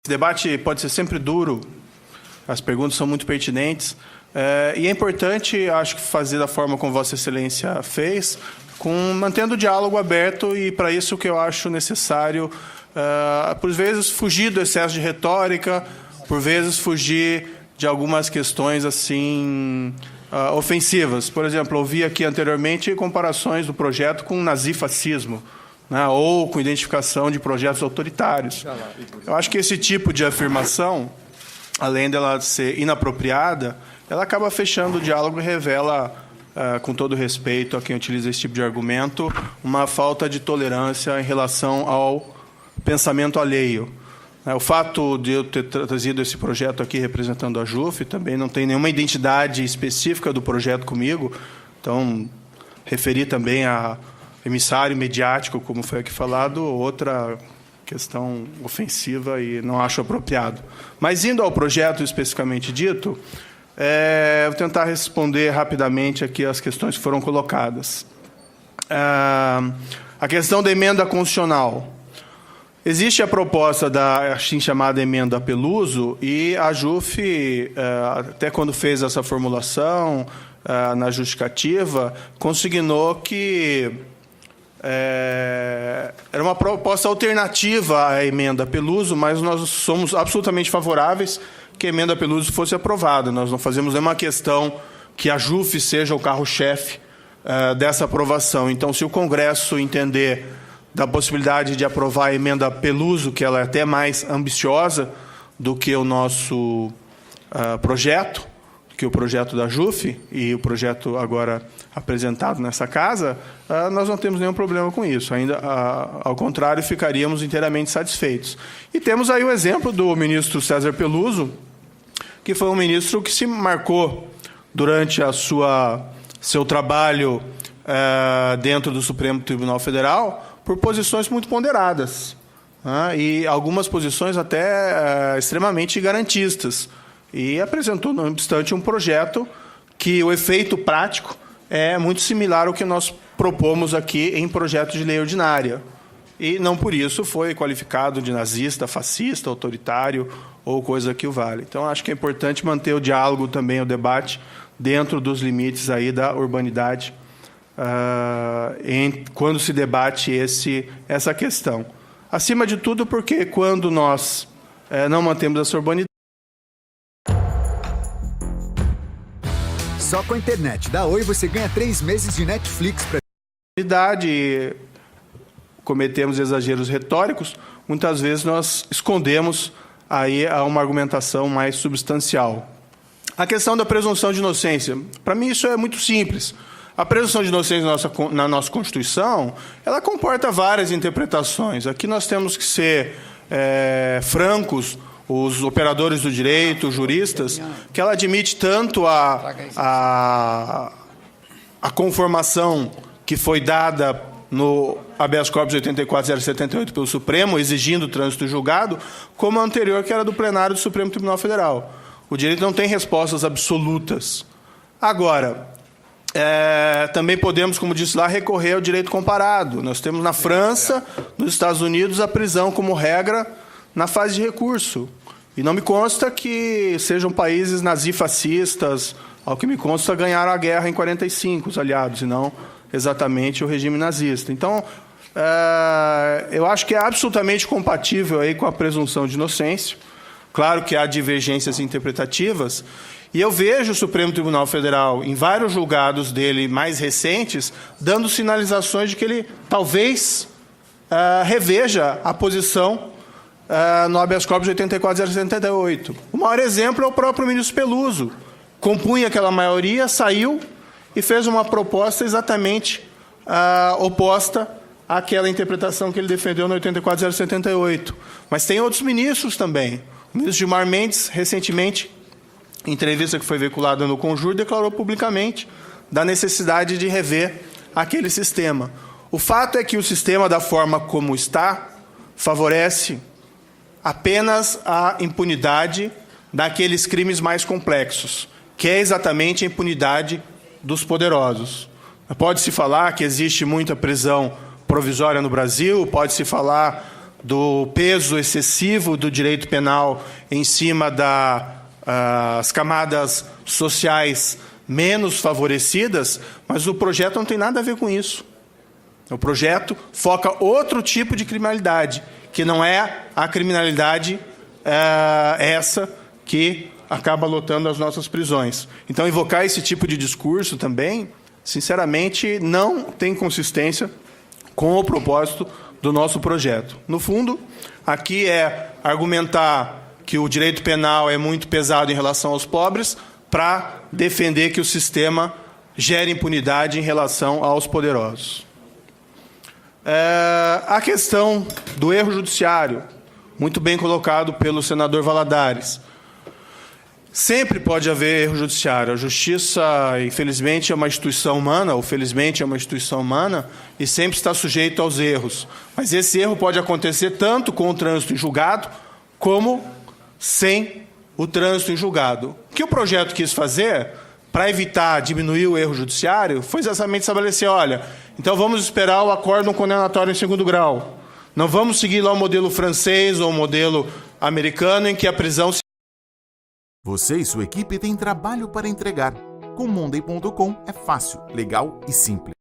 Esse debate pode ser sempre duro, as perguntas são muito pertinentes, e é importante, acho que, fazer da forma como Vossa Excelência fez, mantendo o diálogo aberto, e para isso que eu acho necessário, por vezes, fugir do excesso de retórica, por vezes fugir de algumas questões assim ofensivas. Por exemplo, ouvi aqui anteriormente comparações do projeto com nazifascismo, né, ou com identificação de projetos autoritários. Eu acho que esse tipo de afirmação, além dela ser inapropriada, ela acaba fechando o diálogo e revela, com todo respeito a quem utiliza esse tipo de argumento, uma falta de tolerância em relação ao pensamento alheio. O fato de eu ter trazido esse projeto aqui representando a JUF também não tem nenhuma identidade específica do projeto comigo, então referi também a emissário mediático, como foi aqui falado, outra questão ofensiva e não acho apropriado. Mas, indo ao projeto especificamente dito, vou tentar responder rapidamente aqui as questões que foram colocadas. A questão da emenda constitucional. Existe a proposta da assim chamada emenda Peluso, e a JUF, até quando fez essa formulação, na justificativa, consignou que era uma proposta alternativa à emenda Peluso, mas nós somos absolutamente favoráveis que a emenda Peluso fosse aprovada. Nós não fazemos nenhuma questão que a JUF seja o carro-chefe dessa aprovação. Então, se o Congresso entender da possibilidade de aprovar a emenda Peluso, que ela é até mais ambiciosa do que o nosso projeto, que o projeto da JUF e o projeto agora apresentado nessa casa, nós não temos nenhum problema com isso. Ainda, ao contrário, ficaríamos inteiramente satisfeitos. E temos aí o exemplo do ministro César Peluso, que foi um ministro que se marcou durante seu trabalho dentro do Supremo Tribunal Federal por posições muito ponderadas, e algumas posições até extremamente garantistas. E apresentou, não obstante, um projeto que o efeito prático é muito similar ao que nós propomos aqui em projeto de lei ordinária. E não por isso foi qualificado de nazista, fascista, autoritário ou coisa que o vale. Então, acho que é importante manter o diálogo também, o debate, dentro dos limites aí da urbanidade, quando se debate essa questão. Acima de tudo, porque quando nós não mantemos essa urbanidade, só com a internet da Oi você ganha 3 meses de Netflix para cometemos exageros retóricos, muitas vezes nós escondemos aí uma argumentação mais substancial. A questão da presunção de inocência, para mim isso é muito simples. A presunção de inocência na nossa Constituição, ela comporta várias interpretações. Aqui nós temos que ser francos, os operadores do direito, os juristas, que ela admite tanto a conformação que foi dada no habeas corpus 84.078 pelo Supremo, exigindo o trânsito julgado, como a anterior, que era do plenário do Supremo Tribunal Federal. O direito não tem respostas absolutas. Agora, também podemos, como disse lá, recorrer ao direito comparado. Nós temos na França, nos Estados Unidos, a prisão como regra na fase de recurso. E não me consta que sejam países nazifascistas, ao que me consta, ganharam a guerra em 45, os aliados, e não exatamente o regime nazista. Então, eu acho que é absolutamente compatível aí com a presunção de inocência. Claro que há divergências interpretativas, e eu vejo o Supremo Tribunal Federal, em vários julgados dele mais recentes, dando sinalizações de que ele talvez reveja a posição no habeas corpus 84.078. O maior exemplo é o próprio ministro Peluso. Compunha aquela maioria, saiu e fez uma proposta exatamente oposta àquela interpretação que ele defendeu no 84.078. Mas tem outros ministros também. O ministro Gilmar Mendes, recentemente, em entrevista que foi veiculada no Conjur, declarou publicamente da necessidade de rever aquele sistema. O fato é que o sistema, da forma como está, favorece apenas a impunidade daqueles crimes mais complexos, que é exatamente a impunidade dos poderosos. Pode-se falar que existe muita prisão provisória no Brasil, pode-se falar do peso excessivo do direito penal em cima das camadas sociais menos favorecidas, mas o projeto não tem nada a ver com isso. O projeto foca outro tipo de criminalidade, que não é a criminalidade essa que acaba lotando as nossas prisões. Então, invocar esse tipo de discurso também, sinceramente, não tem consistência com o propósito do nosso projeto. No fundo, aqui é argumentar que o direito penal é muito pesado em relação aos pobres para defender que o sistema gere impunidade em relação aos poderosos. A questão do erro judiciário, muito bem colocado pelo senador Valadares. Sempre pode haver erro judiciário. A justiça, infelizmente, é uma instituição humana, ou felizmente é uma instituição humana, e sempre está sujeito aos erros. Mas esse erro pode acontecer tanto com o trânsito em julgado, como sem o trânsito em julgado. O que o projeto quis fazer, para evitar diminuir o erro judiciário, foi exatamente estabelecer, olha, então vamos esperar o acórdão condenatório em segundo grau. Não vamos seguir lá o modelo francês ou o modelo americano, em que a prisão se... Você e sua equipe têm trabalho para entregar. Com Monday.com é fácil, legal e simples.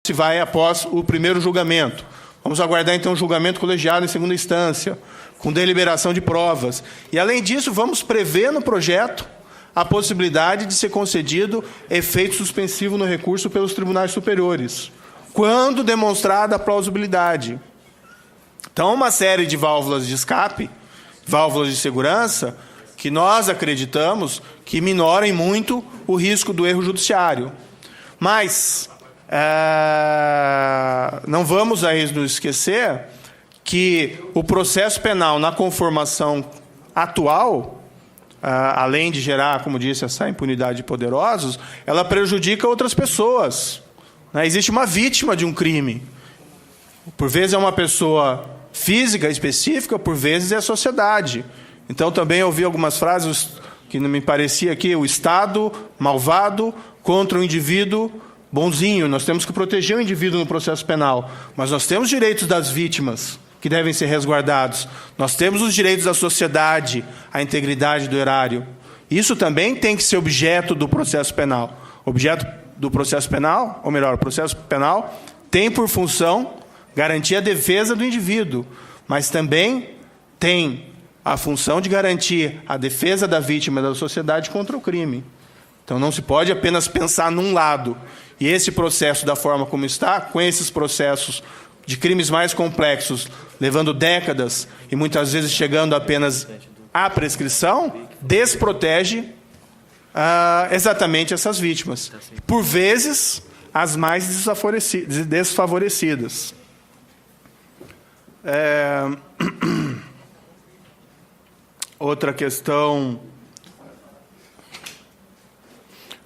Se vai após o primeiro julgamento. Vamos aguardar, então, o julgamento colegiado em segunda instância, com deliberação de provas. E, além disso, vamos prever no projeto a possibilidade de ser concedido efeito suspensivo no recurso pelos tribunais superiores, quando demonstrada a plausibilidade. Então, uma série de válvulas de escape, válvulas de segurança, que nós acreditamos que minorem muito o risco do erro judiciário. Mas não vamos aí nos esquecer que o processo penal na conformação atual, além de gerar, como disse, essa impunidade de poderosos, ela prejudica outras pessoas. Existe uma vítima de um crime. Por vezes é uma pessoa física específica, por vezes é a sociedade. Então, também ouvi algumas frases que não me parecia aqui, o Estado malvado contra o indivíduo bonzinho. Nós temos que proteger o indivíduo no processo penal, mas nós temos direitos das vítimas que devem ser resguardados. Nós temos os direitos da sociedade, a integridade do erário. Isso também tem que ser objeto do processo penal. Objeto do processo penal, ou melhor, o processo penal tem por função garantir a defesa do indivíduo, mas também tem a função de garantir a defesa da vítima e da sociedade contra o crime. Então, não se pode apenas pensar num lado. E esse processo, da forma como está, com esses processos de crimes mais complexos, levando décadas e muitas vezes chegando apenas à prescrição, desprotege exatamente essas vítimas. Por vezes, as mais desfavorecidas. Outra questão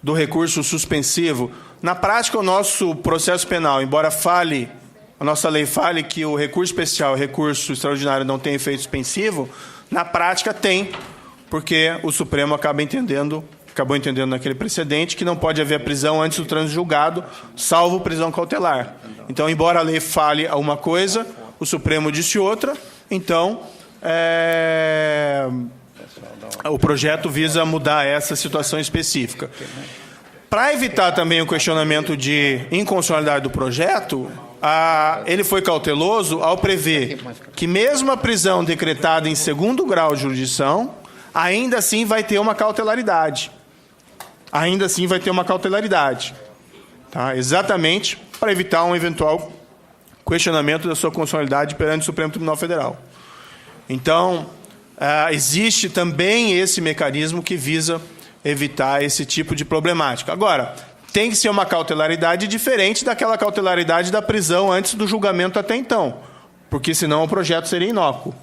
do recurso suspensivo. Na prática, o nosso processo penal, embora fale, a nossa lei fale que o recurso especial e o recurso extraordinário não tem efeito suspensivo, na prática tem, porque o Supremo acabou entendendo naquele precedente que não pode haver prisão antes do trânsito julgado, salvo prisão cautelar. Então, embora a lei fale uma coisa, o Supremo disse outra, então o projeto visa mudar essa situação específica. Para evitar também o questionamento de inconstitucionalidade do projeto, ele foi cauteloso ao prever que mesmo a prisão decretada em segundo grau de jurisdição, ainda assim vai ter uma cautelaridade. Ainda assim vai ter uma cautelaridade. Tá? Exatamente para evitar um eventual questionamento da sua constitucionalidade perante o Supremo Tribunal Federal. Então, existe também esse mecanismo que visa evitar esse tipo de problemática. Agora, tem que ser uma cautelaridade diferente daquela cautelaridade da prisão antes do julgamento até então, porque senão o projeto seria inócuo.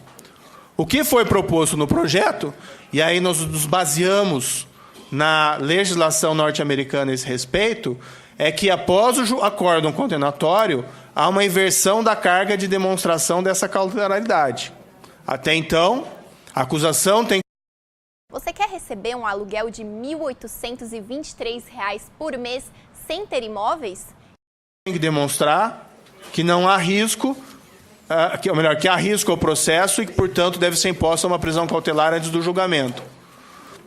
O que foi proposto no projeto, e aí nós nos baseamos na legislação norte-americana a esse respeito, é que após o acórdão condenatório, há uma inversão da carga de demonstração dessa cautelaridade. Até então, a acusação tem... Você quer receber um aluguel de R$ 1.823 por mês sem ter imóveis? Tem que demonstrar que não há risco que arrisca o processo e que, portanto, deve ser imposta uma prisão cautelar antes do julgamento.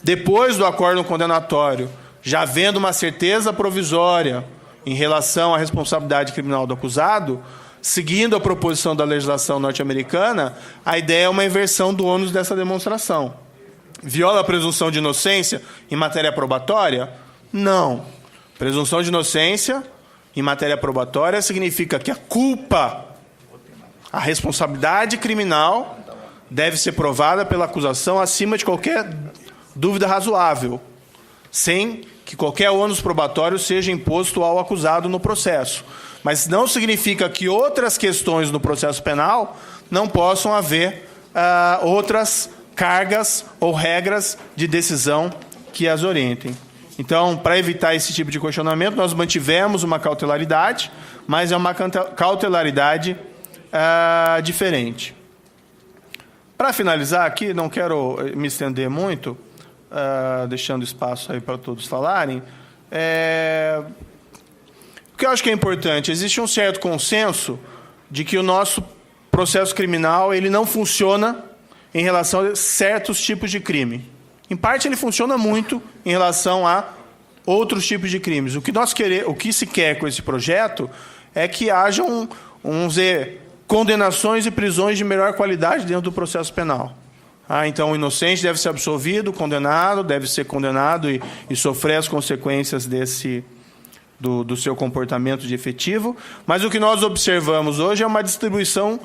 Depois do acórdão condenatório, já havendo uma certeza provisória em relação à responsabilidade criminal do acusado, seguindo a proposição da legislação norte-americana, a ideia é uma inversão do ônus dessa demonstração. Viola a presunção de inocência em matéria probatória? Não. Presunção de inocência em matéria probatória significa que a culpa, a responsabilidade criminal deve ser provada pela acusação acima de qualquer dúvida razoável, sem que qualquer ônus probatório seja imposto ao acusado no processo. Mas não significa que outras questões no processo penal não possam haver outras cargas ou regras de decisão que as orientem. Então, para evitar esse tipo de questionamento, nós mantivemos uma cautelaridade, mas é uma cautelaridade diferente. Para finalizar aqui, não quero me estender muito, deixando espaço aí para todos falarem, o que eu acho que é importante, existe um certo consenso de que o nosso processo criminal ele não funciona em relação a certos tipos de crime. Em parte, ele funciona muito em relação a outros tipos de crimes. O que se quer com esse projeto é que hajam, condenações e prisões de melhor qualidade dentro do processo penal. Então, o inocente deve ser absolvido, o condenado deve ser condenado e sofrer as consequências do seu comportamento de efetivo. Mas o que nós observamos hoje é uma distribuição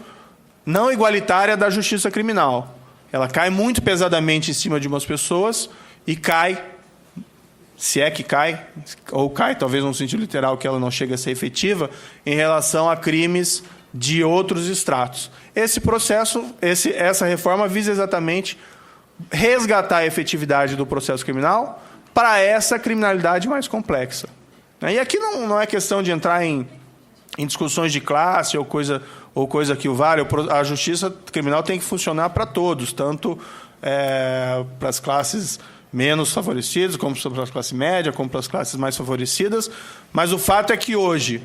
não igualitária da justiça criminal. Ela cai muito pesadamente em cima de umas pessoas e cai, se é que cai, ou cai talvez no sentido literal que ela não chega a ser efetiva, em relação a crimes de outros estratos. Essa reforma visa exatamente resgatar a efetividade do processo criminal para essa criminalidade mais complexa. E aqui não é questão de entrar em discussões de classe ou coisa que o vale. A justiça criminal tem que funcionar para todos, tanto para as classes menos favorecidas, como para as classes médias, como para as classes mais favorecidas. Mas o fato é que hoje,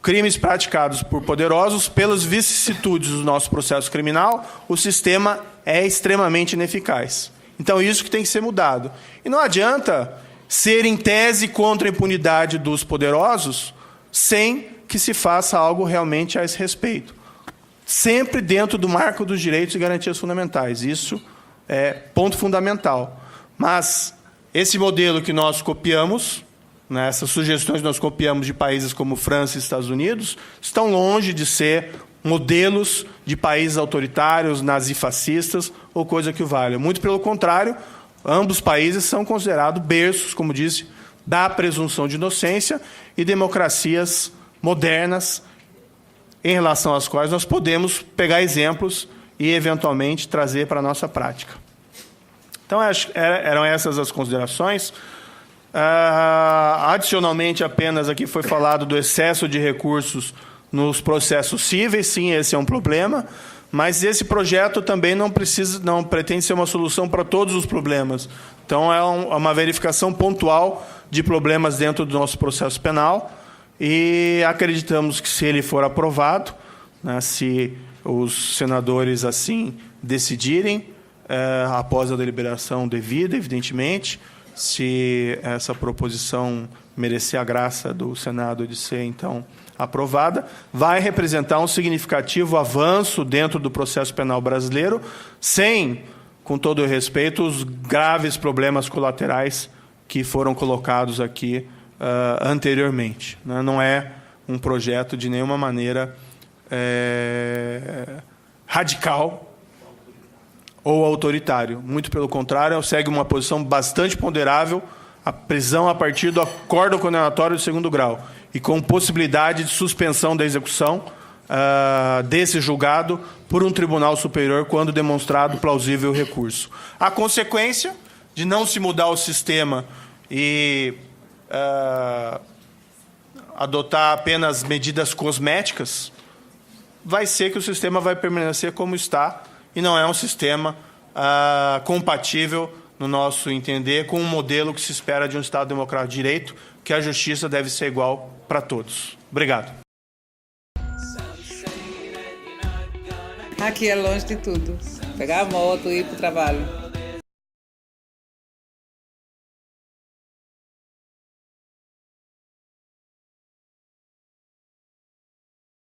crimes praticados por poderosos, pelas vicissitudes do nosso processo criminal, o sistema é extremamente ineficaz. Então, isso que tem que ser mudado. E não adianta ser em tese contra a impunidade dos poderosos sem que se faça algo realmente a esse respeito. Sempre dentro do marco dos direitos e garantias fundamentais. Isso é ponto fundamental. Mas esse modelo que nós copiamos, essas sugestões que nós copiamos de países como França e Estados Unidos, estão longe de ser modelos de países autoritários, nazifascistas ou coisa que o valha. Muito pelo contrário, ambos países são considerados berços, como disse, da presunção de inocência e democracias modernas em relação às quais nós podemos pegar exemplos e, eventualmente, trazer para a nossa prática. Então, eram essas as considerações. Adicionalmente, apenas aqui foi falado do excesso de recursos nos processos cíveis. Sim, esse é um problema, mas esse projeto também não pretende ser uma solução para todos os problemas. Então, é uma verificação pontual de problemas dentro do nosso processo penal e acreditamos que, se ele for aprovado, se os senadores assim decidirem, após a deliberação devida, evidentemente, se essa proposição merecer a graça do Senado de ser, então, aprovada, vai representar um significativo avanço dentro do processo penal brasileiro, sem, com todo o respeito, os graves problemas colaterais que foram colocados aqui anteriormente. Não é um projeto, de nenhuma maneira, radical ou autoritário. Muito pelo contrário, segue uma posição bastante ponderável, a prisão a partir do acórdão condenatório de segundo grau, e com possibilidade de suspensão da execução desse julgado por um tribunal superior, quando demonstrado plausível o recurso. A consequência de não se mudar o sistema e adotar apenas medidas cosméticas vai ser que o sistema vai permanecer como está, e não é um sistema compatível, no nosso entender, com um modelo que se espera de um Estado democrático de direito, que a justiça deve ser igual para todos. Obrigado. Aqui é longe de tudo. Pegar a moto e ir pro trabalho.